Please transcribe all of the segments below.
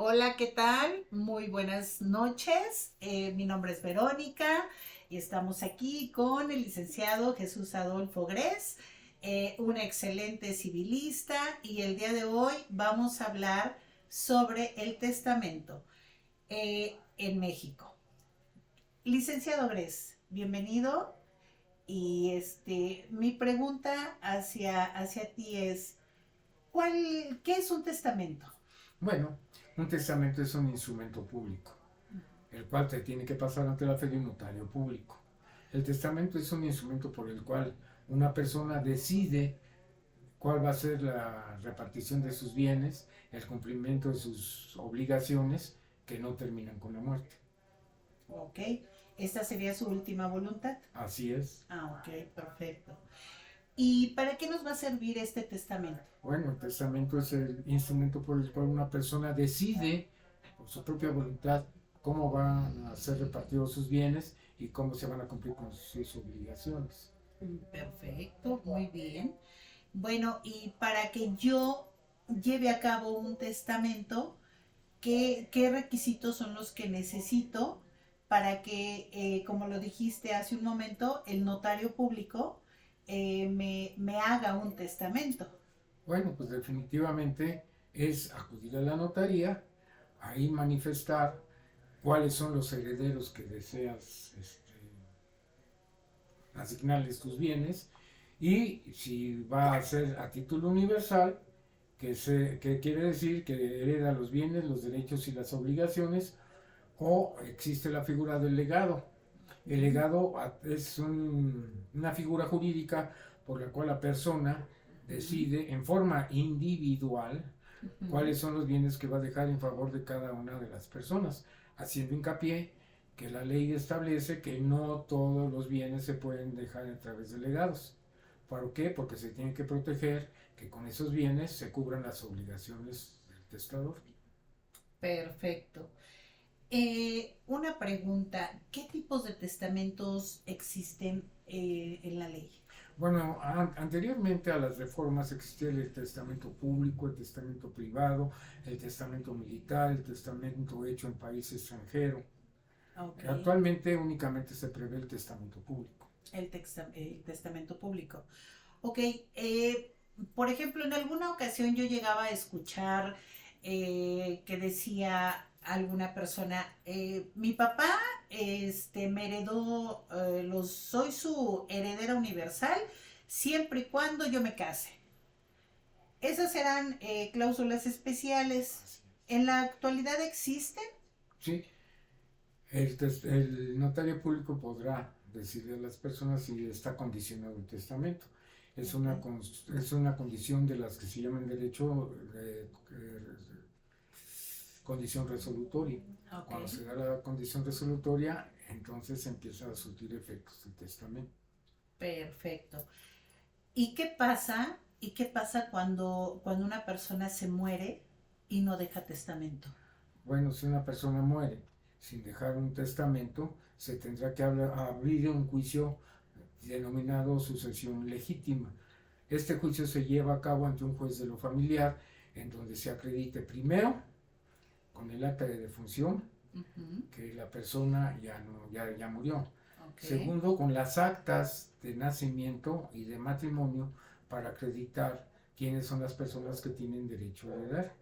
Hola, ¿qué tal? Muy buenas noches. Mi nombre es Verónica y estamos aquí con el licenciado Jesús Adolfo Gres, un excelente civilista, y el día de hoy vamos a hablar sobre el testamento en México. Licenciado Gres, bienvenido. Y mi pregunta hacia ti es, ¿qué es un testamento? Bueno, un testamento es un instrumento público, el cual te tiene que pasar ante la fe de un notario público. El testamento es un instrumento por el cual una persona decide cuál va a ser la repartición de sus bienes, el cumplimiento de sus obligaciones que no terminan con la muerte. Ok, esta sería su última voluntad. Así es. Ok, perfecto. ¿Y para qué nos va a servir este testamento? Bueno, el testamento es el instrumento por el cual una persona decide por su propia voluntad cómo van a ser repartidos sus bienes y cómo se van a cumplir con sus obligaciones. Perfecto, muy bien. Bueno, y para que yo lleve a cabo un testamento, ¿qué requisitos son los que necesito para que, como lo dijiste hace un momento, el notario público me haga un testamento? Bueno, pues definitivamente es acudir a la notaría, ahí manifestar cuáles son los herederos que deseas asignarles tus bienes y si va a ser a título universal, que quiere decir que hereda los bienes, los derechos y las obligaciones, o existe la figura del legado. El legado es una figura jurídica por la cual la persona decide en forma individual cuáles son los bienes que va a dejar en favor de cada una de las personas, haciendo hincapié que la ley establece que no todos los bienes se pueden dejar a través de legados. ¿Por qué? Porque se tiene que proteger que con esos bienes se cubran las obligaciones del testador. Perfecto. Una pregunta, ¿qué tipos de testamentos existen en la ley? Bueno, anteriormente a las reformas existía el testamento público, el testamento privado, el testamento militar, el testamento hecho en país extranjero. Ok, Actualmente únicamente se prevé el testamento público. el testamento público. Ok, por ejemplo, en alguna ocasión yo llegaba a escuchar que decía alguna persona, mi papá me heredó, soy su heredera universal siempre y cuando yo me case. Esas eran cláusulas especiales. Así ¿En la actualidad existen? es. Sí, el notario público podrá decirle a las personas si está condicionado el testamento. Ok, Es una condición de las que se llaman derecho condición resolutoria. ok, Cuando se da la condición resolutoria, entonces empieza a surtir efectos el testamento. perfecto. ¿Y qué pasa? ¿Y qué pasa cuando una persona se muere y no deja testamento? Bueno, si una persona muere sin dejar un testamento, se tendrá que abrir un juicio denominado sucesión legítima. Este juicio se lleva a cabo ante un juez de lo familiar, en donde se acredite primero con el acta de defunción Ujú, que la persona ya murió. ok, Segundo, con las actas de nacimiento y de matrimonio para acreditar quiénes son las personas que tienen derecho a heredar.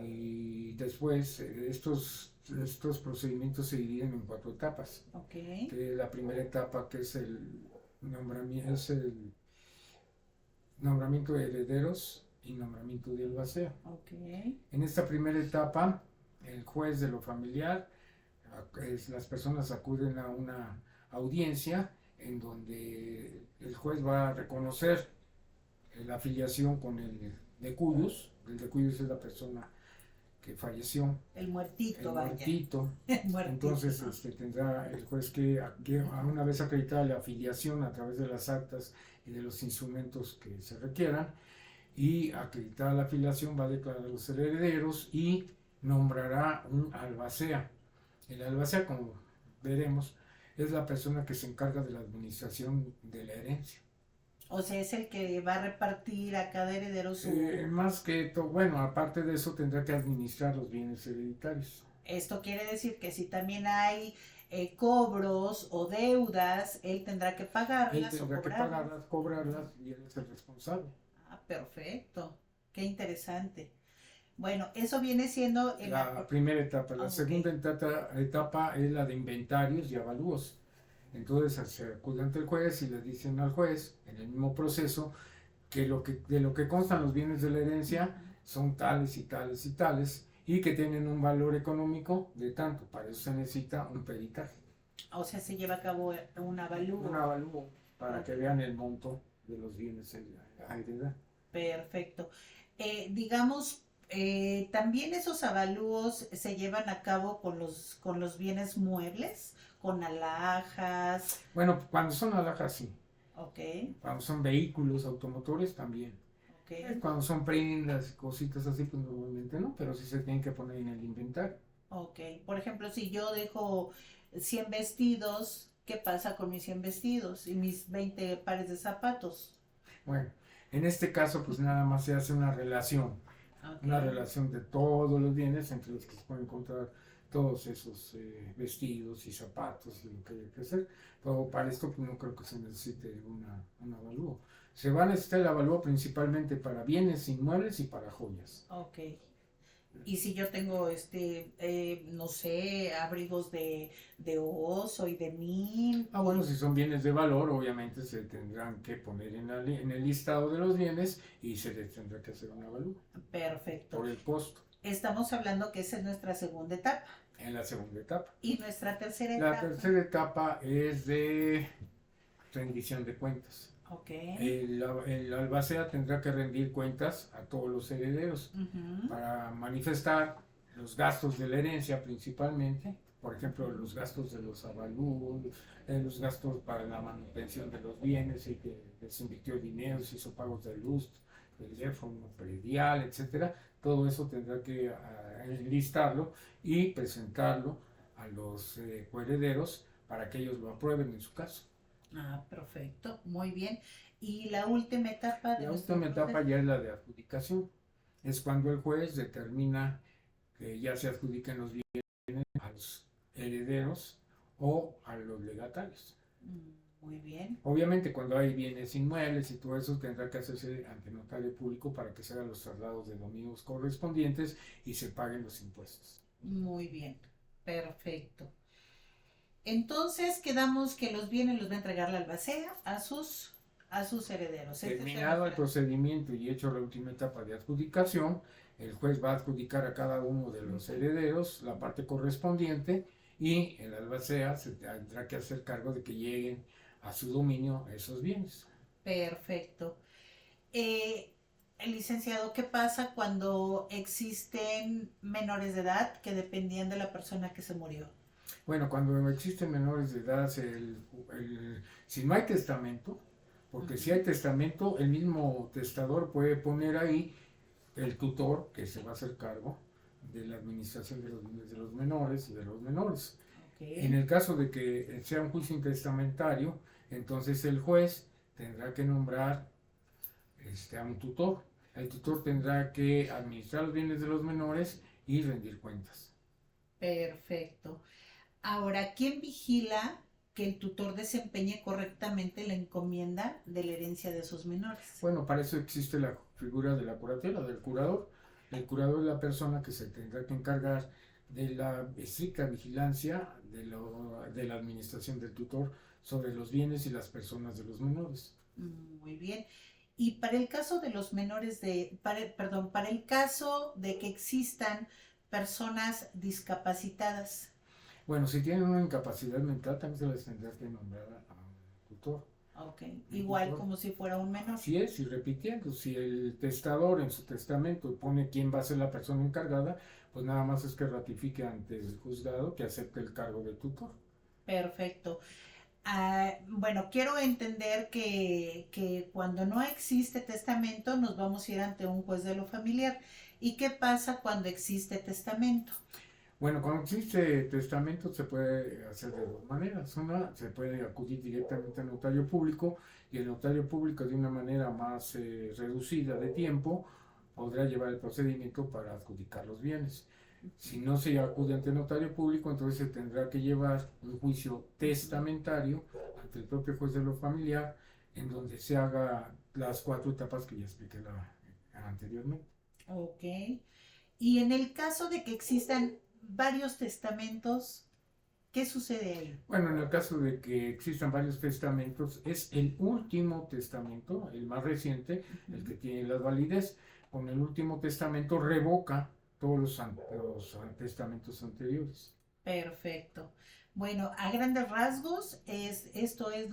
Y después, estos procedimientos se dividen en cuatro etapas. ok, Que la primera etapa, que es el nombramiento de herederos y nombramiento de albacea. ok. En esta primera etapa, el juez de lo familiar, las personas acuden a una audiencia en donde el juez va a reconocer la afiliación con el de cuyos. El de cuyos es la persona que falleció, El el muertito, vaya. muertito. El muertito. Entonces tendrá el juez que una vez acreditada la afiliación a través de las actas y de los instrumentos que se requieran, y acreditada la afiliación va a declarar a los herederos y nombrará un albacea. El albacea, como veremos, es la persona que se encarga de la administración de la herencia. O sea, es el que va a repartir a cada heredero su... Más que todo, bueno, aparte de eso tendrá que administrar los bienes hereditarios. Esto quiere decir que si también hay cobros o deudas, él tendrá que Él pagarlas o tendrá que cobrarlas. pagarlas, cobrarlas y él es el responsable. Ah, perfecto. Qué interesante. Bueno, eso viene siendo en La primera etapa. La ok, segunda etapa es la de inventarios y avalúos. Entonces se acude ante el juez y le dicen al juez, en el mismo proceso, que, de lo que constan los bienes de la herencia son tales y tales y tales, y que tienen un valor económico de tanto. Para eso se necesita un peritaje. o sea, se lleva a cabo un avalúo. Un avalúo para Ok, que vean el monto de los bienes a heredar. perfecto. Digamos, también esos avalúos se llevan a cabo con los bienes muebles, con alhajas, Bueno, cuando son alhajas sí, ok, cuando son vehículos automotores también. ok. Cuando son prendas y cositas así, pues normalmente no, pero sí se tienen que poner en el inventario. Ok, por ejemplo, si yo dejo 100 vestidos, ¿qué pasa con mis 100 vestidos y mis 20 pares de zapatos? Bueno, en este caso, pues nada más se hace Ok, una relación de todos los bienes entre los que se pueden encontrar todos esos vestidos y zapatos y lo que hay que hacer. Pero para esto, pues no creo que se necesite un avalúo. Se va a necesitar el avalúo principalmente para bienes inmuebles y para joyas. ok. Y si yo tengo, no sé, abrigos de oso y de mil, Ah, bueno, si son bienes de valor, obviamente se tendrán que poner en el listado de los bienes y se les tendrá que hacer un avalúo perfecto. por el costo Estamos hablando que esa es nuestra segunda etapa. en la segunda etapa. Y nuestra tercera La etapa, tercera etapa es de rendición de cuentas. ok. El albacea tendrá que rendir cuentas a todos los herederos Ujú, para manifestar los gastos de la herencia principalmente, por ejemplo, los gastos de los avalúos, los gastos para la manutención de los bienes y que se invirtió dinero, se hizo pagos de luz, teléfono, predial, etcétera. Todo eso tendrá que enlistarlo y presentarlo a los coherederos para que ellos lo aprueben en su caso. ah, perfecto, muy bien. Y la última etapa de La nuestro última etapa proceso. ya es la de adjudicación. Es cuando el juez determina que ya se adjudiquen los bienes a los herederos o a los legatarios. Muy bien, Obviamente cuando hay bienes inmuebles y todo eso tendrá que hacerse ante notario público para que se hagan los traslados de dominios correspondientes y se paguen los impuestos. muy bien, perfecto. Entonces quedamos que los bienes los va a entregar la albacea a sus herederos. Esta es Terminado el nuestra- procedimiento y hecho la última etapa de adjudicación, el juez va a adjudicar a cada uno de los herederos la parte correspondiente y el albacea se tendrá que hacer cargo de que lleguen a su dominio esos bienes. Perfecto. Eh, licenciado, ¿qué pasa cuando existen menores de edad que dependían de la persona que se murió? Bueno, cuando existen menores de edad, si no hay testamento, porque si hay testamento, el mismo testador puede poner ahí el tutor que se va a hacer cargo de la administración de los bienes de los menores y de los menores. En Ok, el caso de que sea un juicio intestamentario, entonces el juez tendrá que nombrar a un tutor. El tutor tendrá que administrar los bienes de los menores y rendir cuentas. perfecto. Ahora, ¿quién vigila que el tutor desempeñe correctamente la encomienda de la herencia de sus menores? Bueno, para eso existe la figura de la curatela, del curador. El curador es la persona que se tendrá que encargar de la estricta vigilancia de la administración del tutor sobre los bienes y las personas de los menores. Muy bien. Y para el caso de los menores perdón, para el caso de que existan personas discapacitadas, Bueno, si tienen una incapacidad mental, también se les tendrá que nombrar a un tutor. ok, Un igual tutor. como si fuera un menor. Así es, y repitiendo, si el testador en su testamento pone quién va a ser la persona encargada, pues nada más es que ratifique ante el juzgado que acepte el cargo de tutor. Perfecto. Ah, bueno, quiero entender que cuando no existe testamento nos vamos a ir ante un juez de lo familiar. ¿Y qué pasa cuando existe testamento? Bueno, cuando existe testamento se puede hacer de dos maneras. Una, se puede acudir directamente al notario público y el notario público de una manera más reducida de tiempo podrá llevar el procedimiento para adjudicar los bienes. Si no se acude ante el notario público, entonces se tendrá que llevar un juicio testamentario ante el propio juez de lo familiar, en donde se haga las 4 etapas que ya expliqué anteriormente. Ok. Y en el caso de que existan varios testamentos, ¿qué sucede ahí? Bueno, en el caso de que existan varios testamentos, es el último testamento, el más reciente, el que tiene la validez. Con el último testamento revoca todos los testamentos anteriores. Perfecto. Bueno, a grandes rasgos, esto es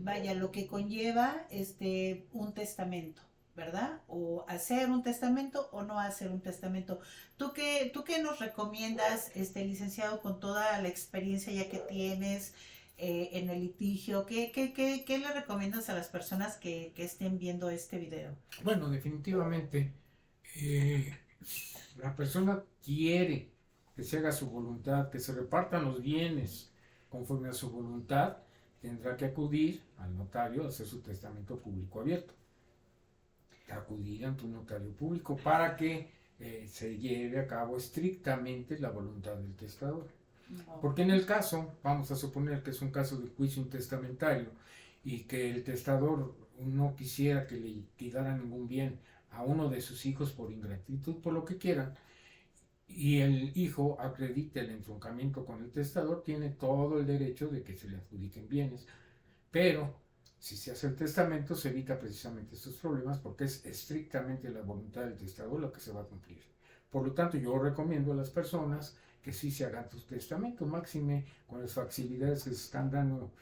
vaya, lo que conlleva un testamento, ¿verdad? O hacer un testamento o no hacer un testamento. ¿Tú qué nos recomiendas, licenciado, con toda la experiencia ya que tienes en el litigio? ¿Qué le recomiendas a las personas que estén viendo este video? Bueno, definitivamente, eh, la persona quiere que se haga su voluntad, que se repartan los bienes conforme a su voluntad, tendrá que acudir al notario a hacer su testamento público abierto. Acudir ante un notario público para que se lleve a cabo estrictamente la voluntad del testador. Porque en el caso, vamos a suponer que es un caso de juicio intestamentario y que el testador no quisiera que le quitara ningún bien a uno de sus hijos por ingratitud, por lo que quieran, y el hijo acredita el entroncamiento con el testador, tiene todo el derecho de que se le adjudiquen bienes. Pero si se hace el testamento se evita precisamente estos problemas porque es estrictamente la voluntad del testador lo que se va a cumplir. Por lo tanto, yo recomiendo a las personas que sí se hagan sus testamentos, máxime con las facilidades que se están dando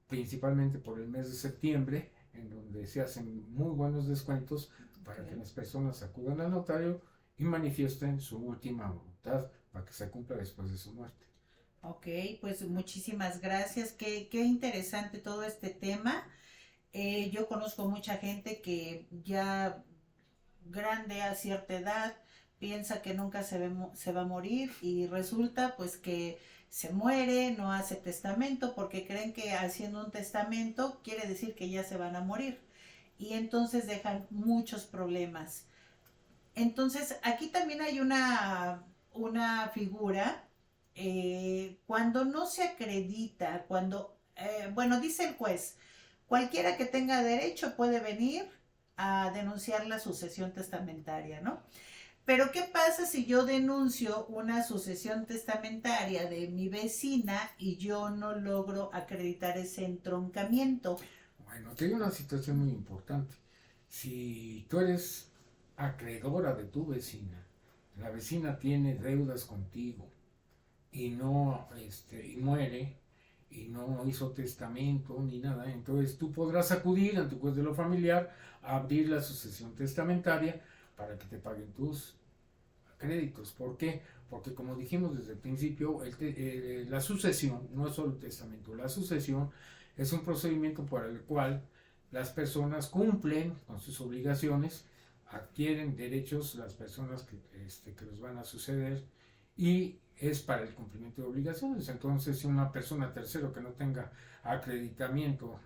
principalmente por el mes de septiembre, en donde se hacen muy buenos descuentos para que las personas acudan al notario y manifiesten su última voluntad para que se cumpla después de su muerte. Ok, pues muchísimas gracias. Qué interesante todo este tema. Yo conozco mucha gente que ya grande a cierta edad piensa que nunca se va a morir y resulta pues que se muere, no hace testamento porque creen que haciendo un testamento quiere decir que ya se van a morir y entonces dejan muchos problemas. Entonces aquí también hay una figura cuando no se acredita, bueno, dice el juez, cualquiera que tenga derecho puede venir a denunciar la sucesión testamentaria, ¿no? Pero ¿qué pasa si yo denuncio una sucesión testamentaria de mi vecina y yo no logro acreditar ese entroncamiento? Bueno, aquí hay una situación muy importante. Si tú eres acreedora de tu vecina, la vecina tiene deudas contigo y no y muere y no hizo testamento ni nada, entonces tú podrás acudir ante el juez de lo familiar a abrir la sucesión testamentaria para que te paguen tus créditos. ¿Por qué? Porque como dijimos desde el principio, la sucesión no es solo testamento, la sucesión es un procedimiento por el cual las personas cumplen con sus obligaciones, adquieren derechos las personas que los van a suceder y es para el cumplimiento de obligaciones. Entonces, si una persona tercero que no tenga acreditamiento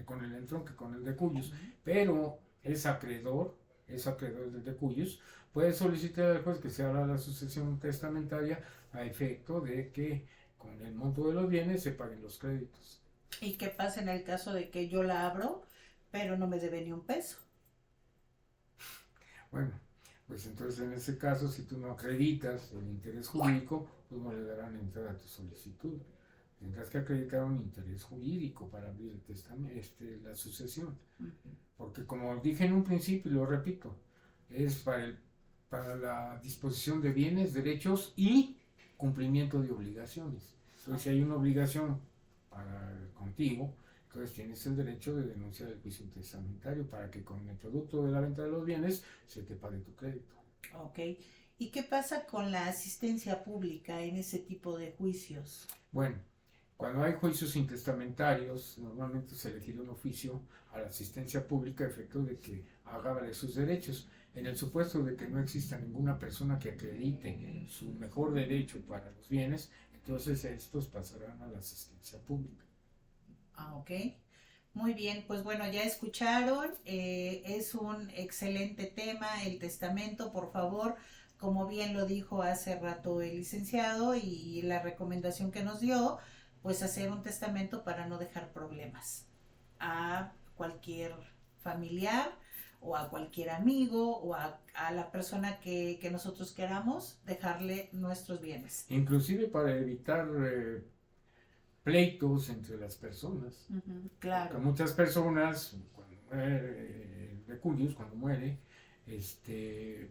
con el entronque, con el de cuyos, pero es acreedor del de cuyos, puede solicitar al juez que se haga la sucesión testamentaria a efecto de que con el monto de los bienes se paguen los créditos. ¿Y qué pasa en el caso de que yo la abro, pero no me debe ni un peso? Bueno, pues entonces en ese caso, si tú no acreditas el interés jurídico, pues no le darán entrada a tu solicitud. Tendrás que acreditar un interés jurídico para abrir el testamento, la sucesión. Porque como dije en un principio y lo repito, es para la disposición de bienes, derechos y cumplimiento de obligaciones. Entonces, si hay una obligación contigo, entonces tienes el derecho de denunciar el juicio testamentario para que con el producto de la venta de los bienes se te pague tu crédito. Ok. ¿Y qué pasa con la asistencia pública en ese tipo de juicios? Bueno, Cuando hay juicios intestamentarios, normalmente se requiere un oficio a la asistencia pública a efecto de que haga valer sus derechos. En el supuesto de que no exista ninguna persona que acredite su mejor derecho para los bienes, entonces estos pasarán a la asistencia pública. Ok. Muy bien, pues bueno, ya escucharon, es un excelente tema el testamento, por favor, como bien lo dijo hace rato el licenciado y la recomendación que nos dio, pues hacer un testamento para no dejar problemas a cualquier familiar o a cualquier amigo o a la persona que nosotros queramos dejarle nuestros bienes. Inclusive para evitar pleitos entre las personas. Claro. Porque muchas personas, cuando muere de cuyos, cuando muere,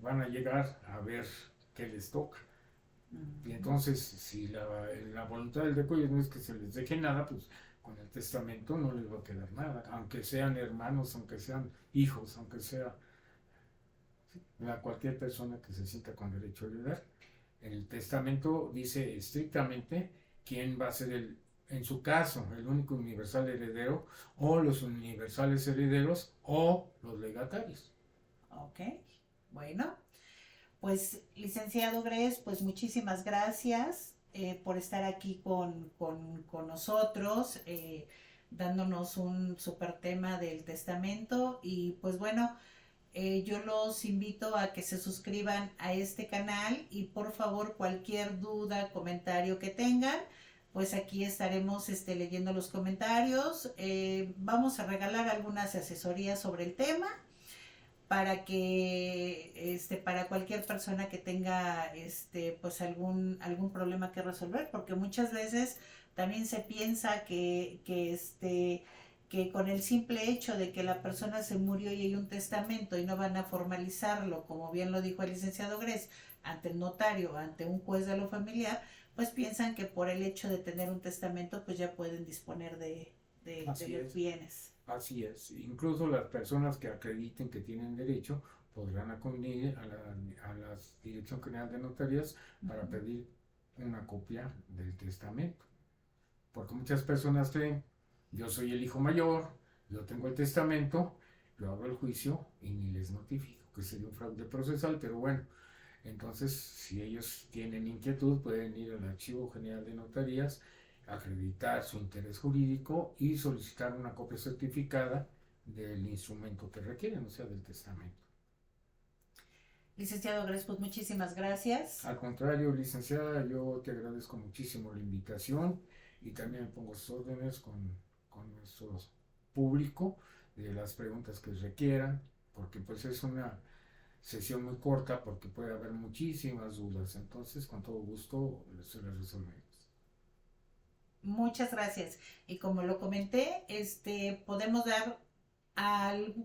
van a llegar a ver qué les toca. Y entonces, si la voluntad del decoyo no es que se les deje nada, pues con el testamento no les va a quedar nada, aunque sean hermanos, aunque sean hijos, aunque sea cualquier persona que se sienta con derecho a heredar. El testamento dice estrictamente quién va a ser en su caso, el único universal heredero, o los universales herederos, o los legatarios. Ok, bueno. Pues, licenciado Gres, pues muchísimas gracias por estar aquí con nosotros, dándonos un súper tema del testamento. Y pues bueno, yo los invito a que se suscriban a este canal y por favor cualquier duda, comentario que tengan, pues aquí estaremos leyendo los comentarios. Vamos a regalar algunas asesorías sobre el tema para que para cualquier persona que tenga pues algún problema que resolver, porque muchas veces también se piensa que con el simple hecho de que la persona se murió y hay un testamento y no van a formalizarlo, como bien lo dijo el licenciado Gres, ante el notario, ante un juez de lo familiar, pues piensan que por el hecho de tener un testamento pues ya pueden disponer de los bienes. Así es, incluso las personas que acrediten que tienen derecho podrán acudir a la Dirección General de Notarías para pedir una copia del testamento. Porque muchas personas creen, yo soy el hijo mayor, yo tengo el testamento, yo hago el juicio y ni les notifico, que sería un fraude procesal, pero bueno, entonces si ellos tienen inquietud pueden ir al Archivo General de Notarías, acreditar su interés jurídico y solicitar una copia certificada del instrumento que requieren, o sea, del testamento. Licenciado Gres, pues muchísimas gracias. Al contrario, licenciada, yo te agradezco muchísimo la invitación y también pongo sus órdenes con nuestro público de las preguntas que requieran, porque pues es una sesión muy corta porque puede haber muchísimas dudas, entonces con todo gusto se las resolveremos. Muchas gracias. Y como lo comenté, podemos dar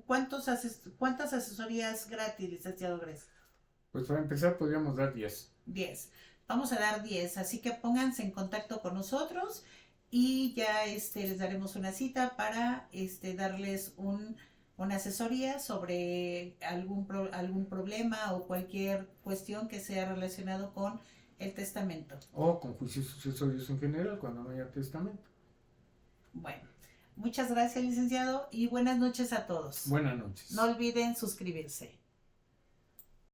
¿cuántas asesorías gratis, licenciado Gres? Pues para empezar podríamos dar 10. 10. Vamos a dar 10, así que pónganse en contacto con nosotros y ya les daremos una cita para darles una asesoría sobre algún problema o cualquier cuestión que sea relacionado con el testamento. O con juicios sucesorios en general, cuando no haya testamento. Bueno, muchas gracias, licenciado, y buenas noches a todos. Buenas noches. No olviden suscribirse.